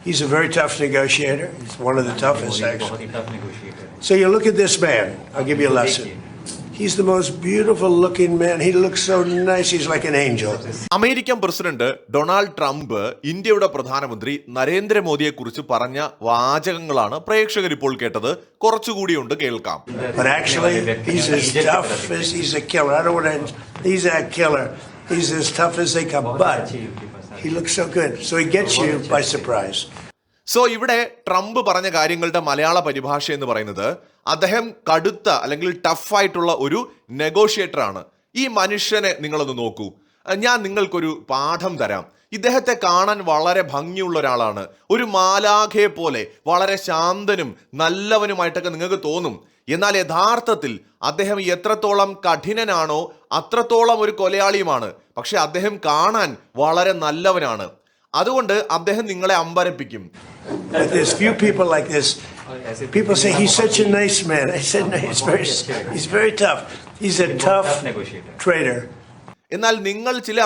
He's a very tough negotiator. He's one of the toughest, actually. So you look at this man. I'll give you a lesson. He's the most beautiful looking man. He looks so nice. He's like an angel. American president Donald Trump ഇന്ത്യയുടെ പ്രധാനമന്ത്രി നരേന്ദ്രമോദിയെ കുറിച്ച് പറഞ്ഞ വാചകങ്ങളാണ് പ്രേക്ഷകർ ഇപ്പോൾ കേട്ടത്. കുറച്ചുകൂടിയുണ്ട് കേൾക്കാം. But actually, he's as tough as he's a killer. I don't want to. He's a killer. He's as tough as they come. But he looks so good. So he gets you by surprise. So ഇവിടെ Trump പറഞ്ഞ കാര്യങ്ങളുടെ മലയാള പരിഭാഷ എന്ന് പറയുന്നത് അദ്ദേഹം കടുത്ത അല്ലെങ്കിൽ ടഫായിട്ടുള്ള ഒരു നെഗോഷിയേറ്റർ ആണ്. ഈ മനുഷ്യനെ നിങ്ങളൊന്ന് നോക്കൂ. ഞാൻ നിങ്ങൾക്കൊരു പാഠം തരാം. ഇദ്ദേഹത്തെ കാണാൻ വളരെ ഭംഗിയുള്ള ഒരാളാണ്. ഒരു മാലാഖയെ പോലെ വളരെ ശാന്തനും നല്ലവനുമായിട്ടൊക്കെ നിങ്ങൾക്ക് തോന്നും. എന്നാൽ യഥാർത്ഥത്തിൽ അദ്ദേഹം എത്രത്തോളം കഠിനനാണോ അത്രത്തോളം ഒരു കൊലയാളിയുമാണ്. പക്ഷെ അദ്ദേഹം കാണാൻ വളരെ നല്ലവനാണ്. അതുകൊണ്ട് അദ്ദേഹം നിങ്ങളെ അമ്പരപ്പിക്കും. But there's few people like this. People say he's such a nice man. I said no, he's very tough. He's a tough trader. എന്നാൽ നിങ്ങൾ ചില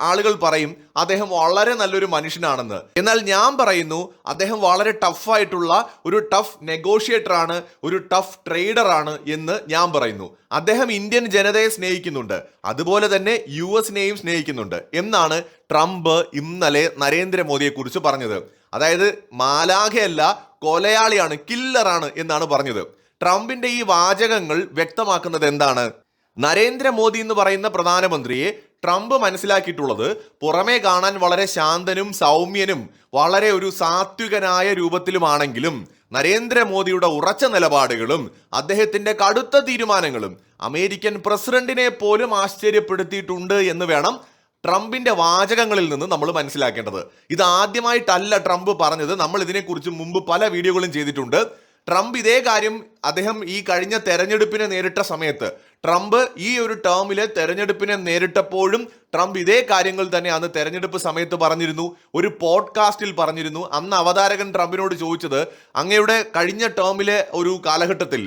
ആളുകൾ പറയും അദ്ദേഹം വളരെ നല്ലൊരു മനുഷ്യനാണെന്ന്. എന്നാൽ ഞാൻ പറയുന്നു അദ്ദേഹം വളരെ ടഫായിട്ടുള്ള ഒരു ടഫ് നെഗോഷിയേറ്റർ ആണ്, ഒരു ടഫ് ട്രേഡർ ആണ് എന്ന് ഞാൻ പറയുന്നു. അദ്ദേഹം ഇന്ത്യൻ ജനതയെ സ്നേഹിക്കുന്നുണ്ട്, അതുപോലെ തന്നെ US-നെയും സ്നേഹിക്കുന്നുണ്ട് എന്നാണ് ട്രംപ് ഇന്നലെ നരേന്ദ്രമോദിയെ കുറിച്ച് പറഞ്ഞത്. അതായത് മാലാഖയല്ല, കൊലയാളിയാണ്, കില്ലറാണ് എന്നാണ് പറഞ്ഞത്. ട്രംപിന്റെ ഈ വാചകങ്ങൾ വ്യക്തമാക്കുന്നത് എന്താണ്? നരേന്ദ്രമോദി എന്ന് പറയുന്ന പ്രധാനമന്ത്രിയെ ട്രംപ് മനസ്സിലാക്കിയിട്ടുള്ളത് പുറമേ കാണാൻ വളരെ ശാന്തനും സൗമ്യനും വളരെ ഒരു സാത്വികനായ രൂപത്തിലുമാണെങ്കിലും നരേന്ദ്രമോദിയുടെ ഉറച്ച നിലപാടുകളും അദ്ദേഹത്തിന്റെ കടുത്ത തീരുമാനങ്ങളും അമേരിക്കൻ പ്രസിഡന്റിനെ പോലും ആശ്ചര്യപ്പെടുത്തിയിട്ടുണ്ട് എന്ന് വേണം ട്രംപിന്റെ വാചകങ്ങളിൽ നിന്ന് നമ്മൾ മനസ്സിലാക്കേണ്ടത്. ഇത് ആദ്യമായിട്ടല്ല ട്രംപ് പറഞ്ഞത്. നമ്മൾ ഇതിനെക്കുറിച്ച് മുമ്പ് പല വീഡിയോകളും ചെയ്തിട്ടുണ്ട്. ട്രംപ് ഇതേ കാര്യം അദ്ദേഹം ഈ കഴിഞ്ഞ തെരഞ്ഞെടുപ്പിനെ നേരിട്ട സമയത്ത്, ട്രംപ് ഈ ഒരു ടേമിലെ തെരഞ്ഞെടുപ്പിനെ നേരിട്ടപ്പോഴും ട്രംപ് ഇതേ കാര്യങ്ങൾ തന്നെ അന്ന് തെരഞ്ഞെടുപ്പ് സമയത്ത് പറഞ്ഞിരുന്നു, ഒരു പോഡ്കാസ്റ്റിൽ പറഞ്ഞിരുന്നു. അന്ന് അവതാരകൻ ട്രംപിനോട് ചോദിച്ചത്, അങ്ങയുടെ കഴിഞ്ഞ ടേമിലെ ഒരു കാലഘട്ടത്തിൽ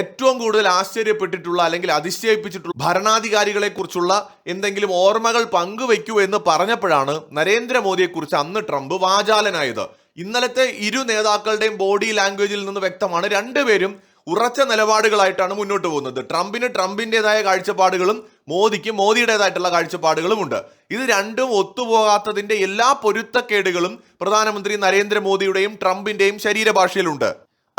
ഏറ്റവും കൂടുതൽ ആശ്ചര്യപ്പെട്ടിട്ടുള്ള അല്ലെങ്കിൽ അതിശയിപ്പിച്ചിട്ടുള്ള ഭരണാധികാരികളെ കുറിച്ചുള്ള എന്തെങ്കിലും ഓർമ്മകൾ പങ്കുവെക്കൂ എന്ന് പറഞ്ഞപ്പോഴാണ് നരേന്ദ്രമോദിയെ കുറിച്ച് അന്ന് ട്രംപ് വാചാലനായത്. ഇന്നലത്തെ ഇരു നേതാക്കളുടെയും ബോഡി ലാംഗ്വേജിൽ നിന്ന് വ്യക്തമാണ് രണ്ടുപേരും ഉറച്ച നിലപാടുകളായിട്ടാണ് മുന്നോട്ട് പോകുന്നത്. ട്രംപിന് ട്രംപിൻ്റെതായ കാഴ്ചപ്പാടുകളും മോദിക്ക് മോദിയുടേതായിട്ടുള്ള കാഴ്ചപ്പാടുകളും ഉണ്ട്. ഇത് രണ്ടും ഒത്തുപോകാത്തതിന്റെ എല്ലാ പൊരുത്തക്കേടുകളും പ്രധാനമന്ത്രി നരേന്ദ്രമോദിയുടെയും ട്രംപിന്റെയും ശരീരഭാഷയിലുണ്ട്.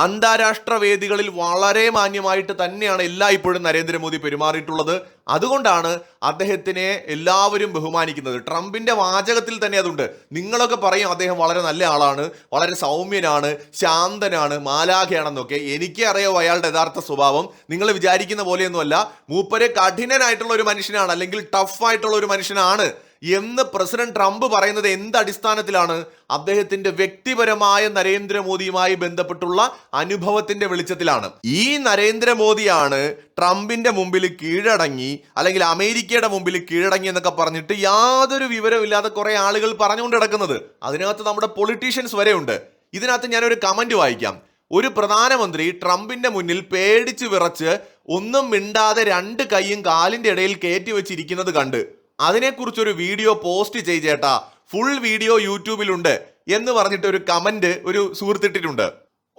അന്താരാഷ്ട്ര വേദികളിൽ വളരെ മാന്യമായിട്ട് തന്നെയാണ് എല്ലായ്പ്പോഴും നരേന്ദ്രമോദി പെരുമാറിയിട്ടുള്ളത്. അതുകൊണ്ടാണ് അദ്ദേഹത്തിനെ എല്ലാവരും ബഹുമാനിക്കുന്നത്. ട്രംപിന്റെ വാചകത്തിൽ തന്നെ അതുണ്ട്. നിങ്ങളൊക്കെ പറയും അദ്ദേഹം വളരെ നല്ല ആളാണ്, വളരെ സൗമ്യനാണ്, ശാന്തനാണ്, മാലാഖയാണെന്നൊക്കെ. എനിക്ക് അറിയാവോ അയാളുടെ യഥാർത്ഥ സ്വഭാവം. നിങ്ങൾ വിചാരിക്കുന്ന പോലെയൊന്നുമല്ല. മൂപ്പര് കഠിനനായിട്ടുള്ള ഒരു മനുഷ്യനാണ്, അല്ലെങ്കിൽ ടഫായിട്ടുള്ള ഒരു മനുഷ്യനാണ് എന്ന് പ്രസിഡന്റ് ട്രംപ് പറയുന്നത് എന്ത് അടിസ്ഥാനത്തിലാണ്? അദ്ദേഹത്തിന്റെ വ്യക്തിപരമായ നരേന്ദ്രമോദിയുമായി ബന്ധപ്പെട്ടുള്ള അനുഭവത്തിന്റെ വെളിച്ചത്തിലാണ്. ഈ നരേന്ദ്രമോദിയാണ് ട്രംപിന്റെ മുമ്പിൽ കീഴടങ്ങി, അല്ലെങ്കിൽ അമേരിക്കയുടെ മുമ്പിൽ കീഴടങ്ങി എന്നൊക്കെ പറഞ്ഞിട്ട് യാതൊരു വിവരമില്ലാതെ കുറെ ആളുകൾ പറഞ്ഞുകൊണ്ട് കിടക്കുന്നത്. അതിനകത്ത് നമ്മുടെ പൊളിറ്റീഷ്യൻസ് വരെ ഉണ്ട്. ഇതിനകത്ത് ഞാനൊരു കമന്റ് വായിക്കാം. ഒരു പ്രധാനമന്ത്രി ട്രംപിന്റെ മുന്നിൽ പേടിച്ച് വിറച്ച് ഒന്നും മിണ്ടാതെ രണ്ട് കൈയും കാലിന്റെ ഇടയിൽ കയറ്റി വെച്ചിരിക്കുന്നത് കണ്ട് അതിനെക്കുറിച്ചൊരു വീഡിയോ പോസ്റ്റ് ചെയ്തേട്ടാ, ഫുൾ വീഡിയോ യൂട്യൂബിലുണ്ട് എന്ന് പറഞ്ഞിട്ട് ഒരു കമന്റ് ഒരു സുഹൃത്തിട്ടിട്ടുണ്ട്.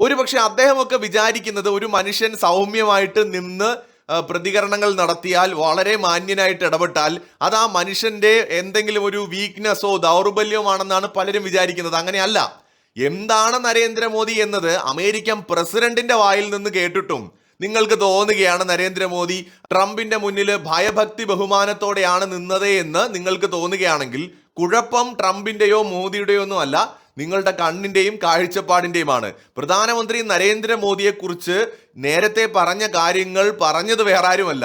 ഒരുപക്ഷെ അദ്ദേഹമൊക്കെ വിചാരിക്കുന്നത് ഒരു മനുഷ്യൻ സൗമ്യമായിട്ട് നിന്ന് പ്രതികരണങ്ങൾ നടത്തിയാൽ, വളരെ മാന്യനായിട്ട് ഇടപെട്ടാൽ അത് ആ മനുഷ്യന്റെ എന്തെങ്കിലും ഒരു വീക്ക്നെസ്സോ ദൗർബല്യമാണെന്നാണ് പലരും വിചാരിക്കുന്നത്. അങ്ങനെയല്ല. എന്താണ് നരേന്ദ്രമോദി എന്നത് അമേരിക്കൻ പ്രസിഡന്റിന്റെ വായിൽ നിന്ന് കേട്ടിട്ടും നിങ്ങൾക്ക് തോന്നുകയാണ് നരേന്ദ്രമോദി ട്രംപിന്റെ മുന്നിൽ ഭയഭക്തി ബഹുമാനത്തോടെയാണ് നിന്നത് എന്ന് നിങ്ങൾക്ക് തോന്നുകയാണെങ്കിൽ കുഴപ്പം ട്രംപിന്റെയോ മോദിയുടെയോ ഒന്നും അല്ല, നിങ്ങളുടെ കണ്ണിന്റെയും കാഴ്ചപ്പാടിന്റെയുമാണ്. പ്രധാനമന്ത്രി നരേന്ദ്രമോദിയെ കുറിച്ച് നേരത്തെ പറഞ്ഞ കാര്യങ്ങൾ പറഞ്ഞത് വേറെ ആരുമല്ല,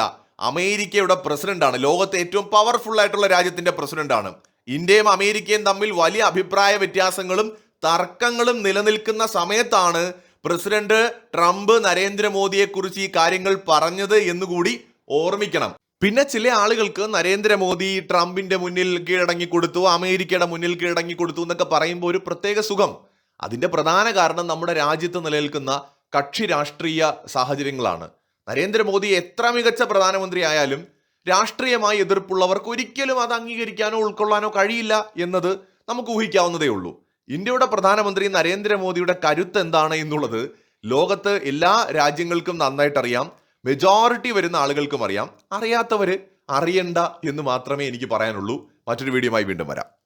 അമേരിക്കയുടെ പ്രസിഡന്റാണ്. ലോകത്തെ ഏറ്റവും പവർഫുൾ ആയിട്ടുള്ള രാജ്യത്തിന്റെ പ്രസിഡന്റാണ്. ഇന്ത്യയും അമേരിക്കയും തമ്മിൽ വലിയ അഭിപ്രായ വ്യത്യാസങ്ങളും തർക്കങ്ങളും നിലനിൽക്കുന്ന സമയത്താണ് പ്രസിഡന്റ് ട്രംപ് നരേന്ദ്രമോദിയെ കുറിച്ച് ഈ കാര്യങ്ങൾ പറഞ്ഞത് എന്നുകൂടി ഓർമ്മിക്കണം. പിന്നെ ചില ആളുകൾക്ക് നരേന്ദ്രമോദി ട്രംപിന്റെ മുന്നിൽ കീഴടങ്ങി കൊടുത്തു, അമേരിക്കയുടെ മുന്നിൽ കീഴടങ്ങി കൊടുത്തു എന്നൊക്കെ പറയുമ്പോൾ ഒരു പ്രത്യേക സുഖം. അതിന്റെ പ്രധാന കാരണം നമ്മുടെ രാജ്യത്ത് നിലനിൽക്കുന്ന കക്ഷി രാഷ്ട്രീയ സാഹചര്യങ്ങളാണ്. നരേന്ദ്രമോദി എത്ര മികച്ച പ്രധാനമന്ത്രി ആയാലും രാഷ്ട്രീയമായി എതിർപ്പുള്ളവർക്ക് ഒരിക്കലും അത് അംഗീകരിക്കാനോ ഉൾക്കൊള്ളാനോ കഴിയില്ല എന്നത് നമുക്ക് ഊഹിക്കാവുന്നതേ ഉള്ളൂ. ഇന്ത്യയുടെ പ്രധാനമന്ത്രി നരേന്ദ്രമോദിയുടെ കരുത്ത് എന്താണ് എന്നുള്ളത് ലോകത്ത് എല്ലാ രാജ്യങ്ങൾക്കും നന്നായിട്ട് അറിയാം. മെജോറിറ്റി വരുന്ന ആളുകൾക്കും അറിയാം. അറിയാത്തവര് അറിയണ്ട എന്ന് മാത്രമേ എനിക്ക് പറയാനുള്ളൂ. മറ്റൊരു വീഡിയോയുമായി വീണ്ടും വരാം.